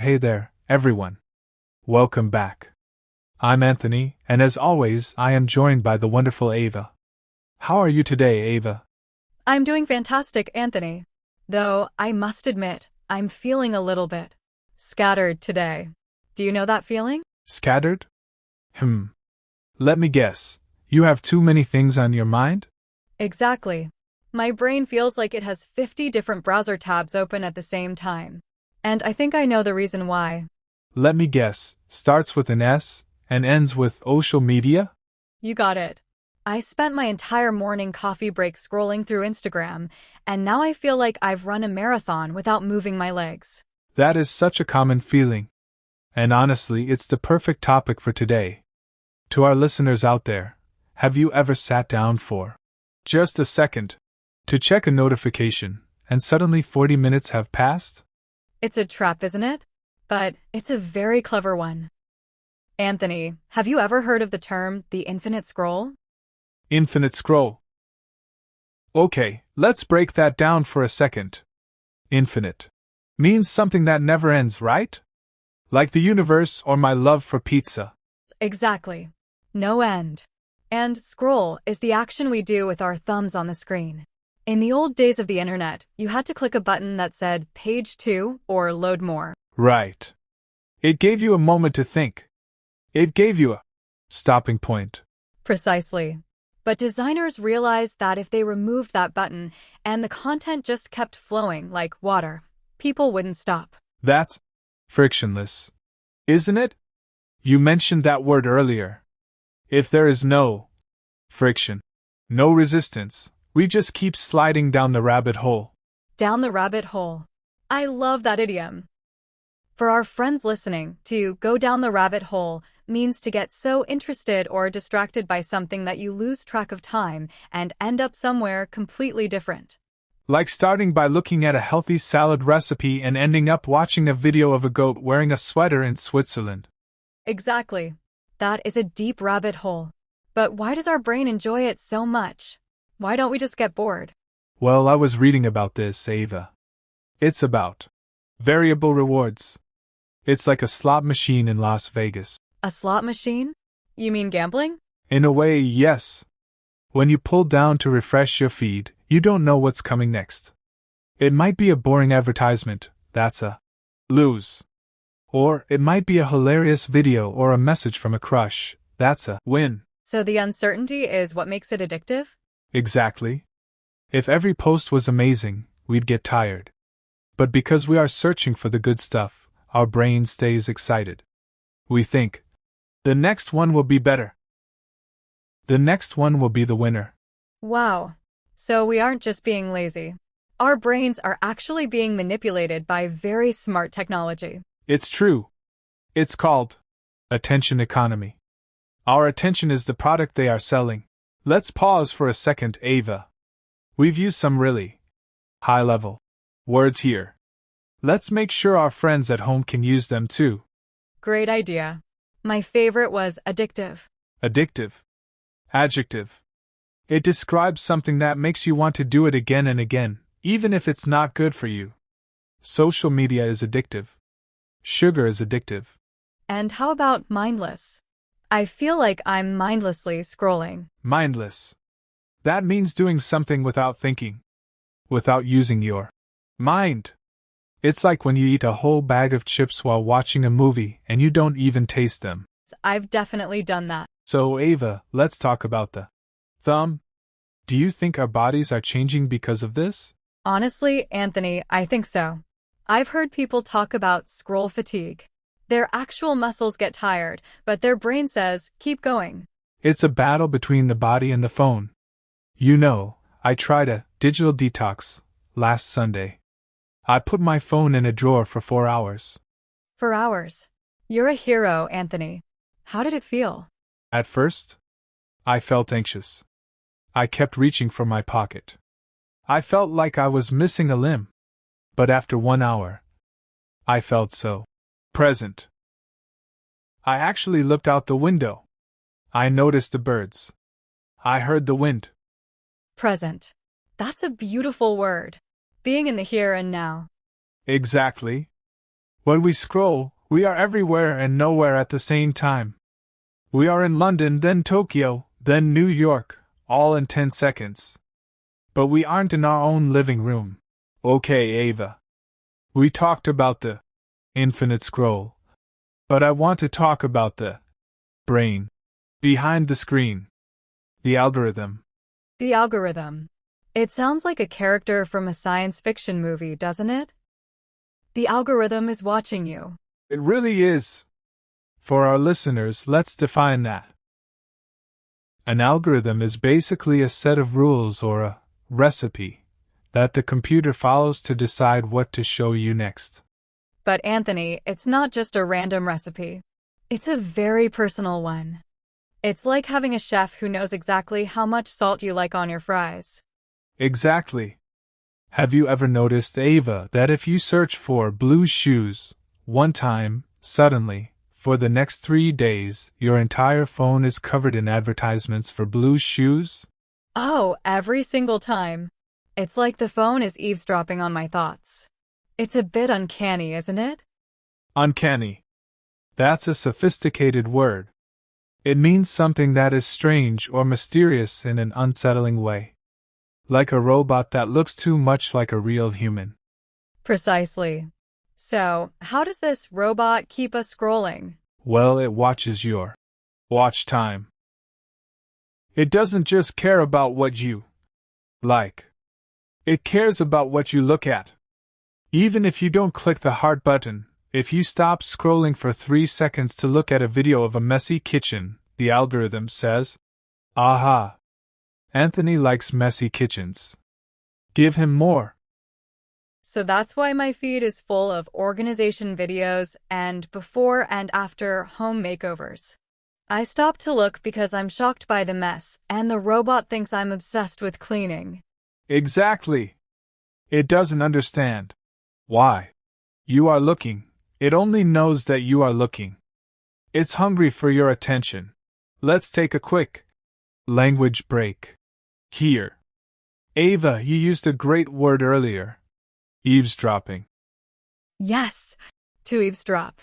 Hey there, everyone. Welcome back. I'm Anthony, and as always, I am joined by the wonderful Ava. How are you today, Ava? I'm doing fantastic, Anthony. Though, I must admit, I'm feeling a little bit scattered today. Do you know that feeling? Scattered? Let me guess. You have too many things on your mind? Exactly. My brain feels like it has 50 different browser tabs open at the same time. And I think I know the reason why. Let me guess. Starts with an S and ends with social media? You got it. I spent my entire morning coffee break scrolling through Instagram, and now I feel like I've run a marathon without moving my legs. That is such a common feeling. And honestly, it's the perfect topic for today. To our listeners out there, have you ever sat down for just a second to check a notification, and suddenly 40 minutes have passed? It's a trap, isn't it? But it's a very clever one. Anthony, have you ever heard of the term the infinite scroll? Infinite scroll. Okay, let's break that down for a second. Infinite means something that never ends, right? Like the universe or my love for pizza. Exactly. No end. And scroll is the action we do with our thumbs on the screen. In the old days of the internet, you had to click a button that said page 2 or load more. Right. It gave you a moment to think. It gave you a stopping point. Precisely. But designers realized that if they removed that button and the content just kept flowing like water, people wouldn't stop. That's frictionless, isn't it? You mentioned that word earlier. If there is no friction, no resistance, we just keep sliding down the rabbit hole. Down the rabbit hole. I love that idiom. For our friends listening, to go down the rabbit hole means to get so interested or distracted by something that you lose track of time and end up somewhere completely different. Like starting by looking at a healthy salad recipe and ending up watching a video of a goat wearing a sweater in Switzerland. Exactly. That is a deep rabbit hole. But why does our brain enjoy it so much? Why don't we just get bored? Well, I was reading about this, Ava. It's about variable rewards. It's like a slot machine in Las Vegas. A slot machine? You mean gambling? In a way, yes. When you pull down to refresh your feed, you don't know what's coming next. It might be a boring advertisement, that's a lose. Or it might be a hilarious video or a message from a crush, that's a win. So the uncertainty is what makes it addictive? Exactly. If every post was amazing, we'd get tired. But because we are searching for the good stuff, our brain stays excited. We think, the next one will be better. The next one will be the winner. Wow. So we aren't just being lazy. Our brains are actually being manipulated by very smart technology. It's true. It's called attention economy. Our attention is the product they are selling. Let's pause for a second, Ava. We've used some really high-level words here. Let's make sure our friends at home can use them too. Great idea. My favorite was addictive. Addictive. Adjective. It describes something that makes you want to do it again and again, even if it's not good for you. Social media is addictive. Sugar is addictive. And how about mindless? I feel like I'm mindlessly scrolling. Mindless. That means doing something without thinking. Without using your mind. It's like when you eat a whole bag of chips while watching a movie and you don't even taste them. I've definitely done that. So, Ava, let's talk about the thumb. Do you think our bodies are changing because of this? Honestly, Anthony, I think so. I've heard people talk about scroll fatigue. Their actual muscles get tired, but their brain says, keep going. It's a battle between the body and the phone. You know, I tried a digital detox last Sunday. I put my phone in a drawer for 4 hours. For hours. You're a hero, Anthony. How did it feel? At first, I felt anxious. I kept reaching for my pocket. I felt like I was missing a limb. But after 1 hour, I felt so present. I actually looked out the window. I noticed the birds. I heard the wind. Present. That's a beautiful word. Being in the here and now. Exactly. When we scroll, we are everywhere and nowhere at the same time. We are in London, then Tokyo, then New York, all in 10 seconds. But we aren't in our own living room. Okay, Ava. We talked about the infinite scroll. But I want to talk about the brain behind the screen. The algorithm. The algorithm. It sounds like a character from a science fiction movie, doesn't it? The algorithm is watching you. It really is. For our listeners, let's define that. An algorithm is basically a set of rules or a recipe that the computer follows to decide what to show you next. But Anthony, it's not just a random recipe. It's a very personal one. It's like having a chef who knows exactly how much salt you like on your fries. Exactly. Have you ever noticed, Ava, that if you search for blue shoes one time, suddenly, for the next 3 days, your entire phone is covered in advertisements for blue shoes? Oh, every single time. It's like the phone is eavesdropping on my thoughts. It's a bit uncanny, isn't it? Uncanny. That's a sophisticated word. It means something that is strange or mysterious in an unsettling way. Like a robot that looks too much like a real human. Precisely. So, how does this robot keep us scrolling? Well, it watches your watch time. It doesn't just care about what you like. It cares about what you look at. Even if you don't click the heart button, if you stop scrolling for 3 seconds to look at a video of a messy kitchen, the algorithm says, "Aha! Anthony likes messy kitchens. Give him more." So that's why my feed is full of organization videos and before and after home makeovers. I stop to look because I'm shocked by the mess, and the robot thinks I'm obsessed with cleaning. Exactly. It doesn't understand why you are looking. It only knows that you are looking. It's hungry for your attention. Let's take a quick language break. Here. Ava, you used a great word earlier. Eavesdropping. Yes, to eavesdrop.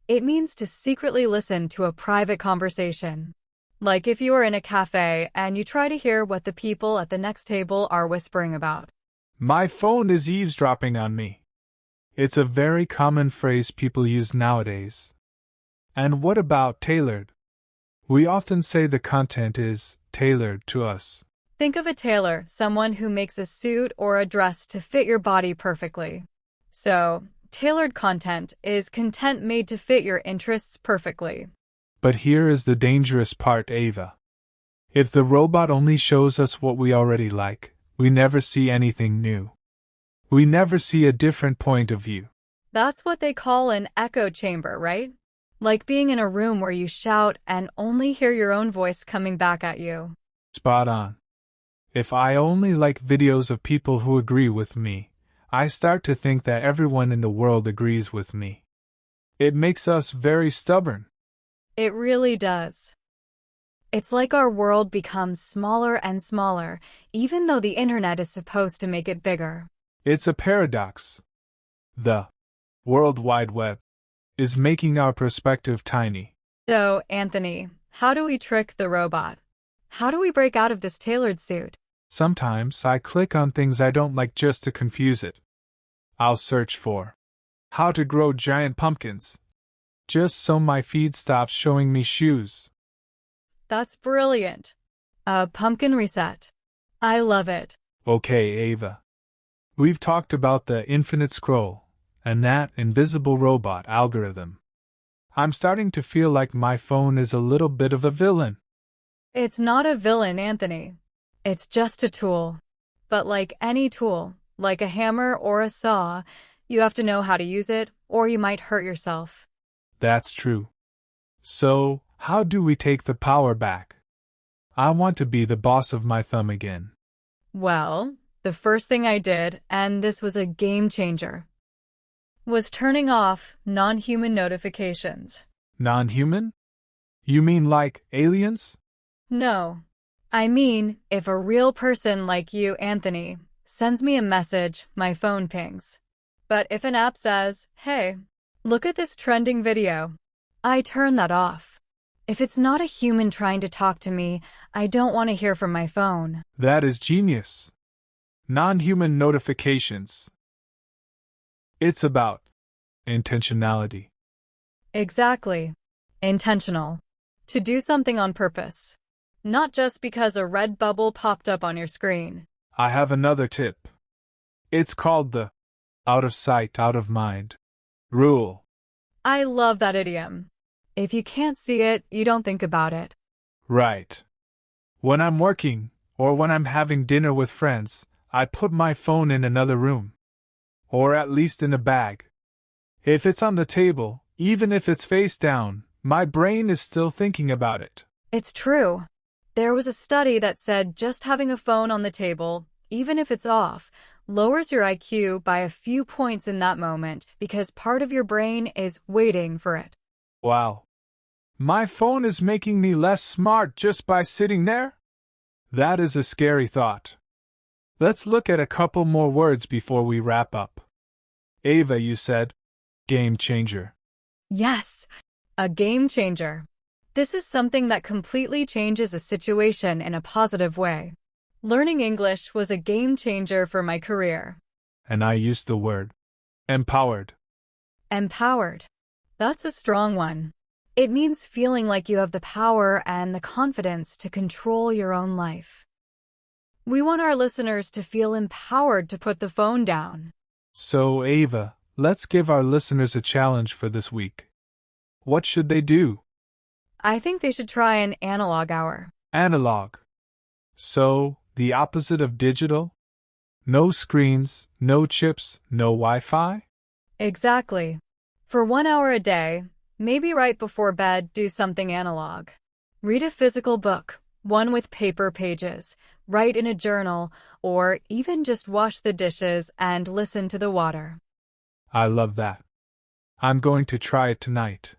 It means to secretly listen to a private conversation. Like if you are in a cafe and you try to hear what the people at the next table are whispering about. My phone is eavesdropping on me. It's a very common phrase people use nowadays. And what about tailored? We often say the content is tailored to us. Think of a tailor, someone who makes a suit or a dress to fit your body perfectly. So, tailored content is content made to fit your interests perfectly. But here is the dangerous part, Ava. If the robot only shows us what we already like, we never see anything new. We never see a different point of view. That's what they call an echo chamber, right? Like being in a room where you shout and only hear your own voice coming back at you. Spot on. If I only like videos of people who agree with me, I start to think that everyone in the world agrees with me. It makes us very stubborn. It really does. It's like our world becomes smaller and smaller, even though the internet is supposed to make it bigger. It's a paradox. The World Wide Web is making our perspective tiny. So, Anthony, how do we trick the robot? How do we break out of this tailored suit? Sometimes I click on things I don't like just to confuse it. I'll search for how to grow giant pumpkins, just so my feed stops showing me shoes. That's brilliant. A pumpkin reset. I love it. Okay, Ava. We've talked about the infinite scroll and that invisible robot algorithm. I'm starting to feel like my phone is a little bit of a villain. It's not a villain, Anthony. It's just a tool. But like any tool, like a hammer or a saw, you have to know how to use it, or you might hurt yourself. That's true. So, how do we take the power back? I want to be the boss of my thumb again. Well, the first thing I did, and this was a game changer, was turning off non-human notifications. Non-human? You mean like aliens? No. I mean, if a real person like you, Anthony, sends me a message, my phone pings. But if an app says, hey, look at this trending video, I turn that off. If it's not a human trying to talk to me, I don't want to hear from my phone. That is genius. Non-human notifications. It's about intentionality. Exactly. Intentional. To do something on purpose. Not just because a red bubble popped up on your screen. I have another tip. It's called the out of sight, out of mind rule. I love that idiom. If you can't see it, you don't think about it. Right. When I'm working, or when I'm having dinner with friends, I put my phone in another room. Or at least in a bag. If it's on the table, even if it's face down, my brain is still thinking about it. It's true. There was a study that said just having a phone on the table, even if it's off, lowers your IQ by a few points in that moment because part of your brain is waiting for it. Wow. My phone is making me less smart just by sitting there? That is a scary thought. Let's look at a couple more words before we wrap up. Ava, you said, game changer. Yes, a game changer. This is something that completely changes a situation in a positive way. Learning English was a game changer for my career. And I used the word empowered. Empowered. That's a strong one. It means feeling like you have the power and the confidence to control your own life. We want our listeners to feel empowered to put the phone down. So, Ava, let's give our listeners a challenge for this week. What should they do? I think they should try an analog hour. Analog. So, the opposite of digital? No screens, no chips, no Wi-Fi? Exactly. For 1 hour a day, maybe right before bed, do something analog. Read a physical book, one with paper pages, write in a journal, or even just wash the dishes and listen to the water. I love that. I'm going to try it tonight.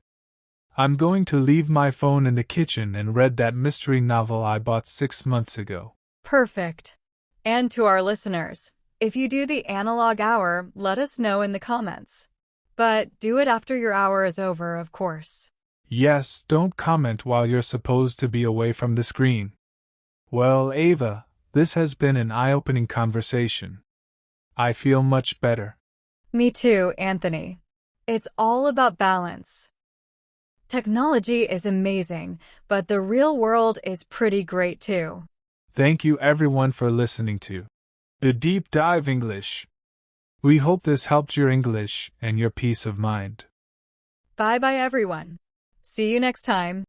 I'm going to leave my phone in the kitchen and read that mystery novel I bought 6 months ago. Perfect. And to our listeners, if you do the analog hour, let us know in the comments. But do it after your hour is over, of course. Yes, don't comment while you're supposed to be away from the screen. Well, Ava, this has been an eye-opening conversation. I feel much better. Me too, Anthony. It's all about balance. Technology is amazing, but the real world is pretty great too. Thank you everyone for listening to The Deep Dive English. We hope this helped your English and your peace of mind. Bye-bye everyone. See you next time.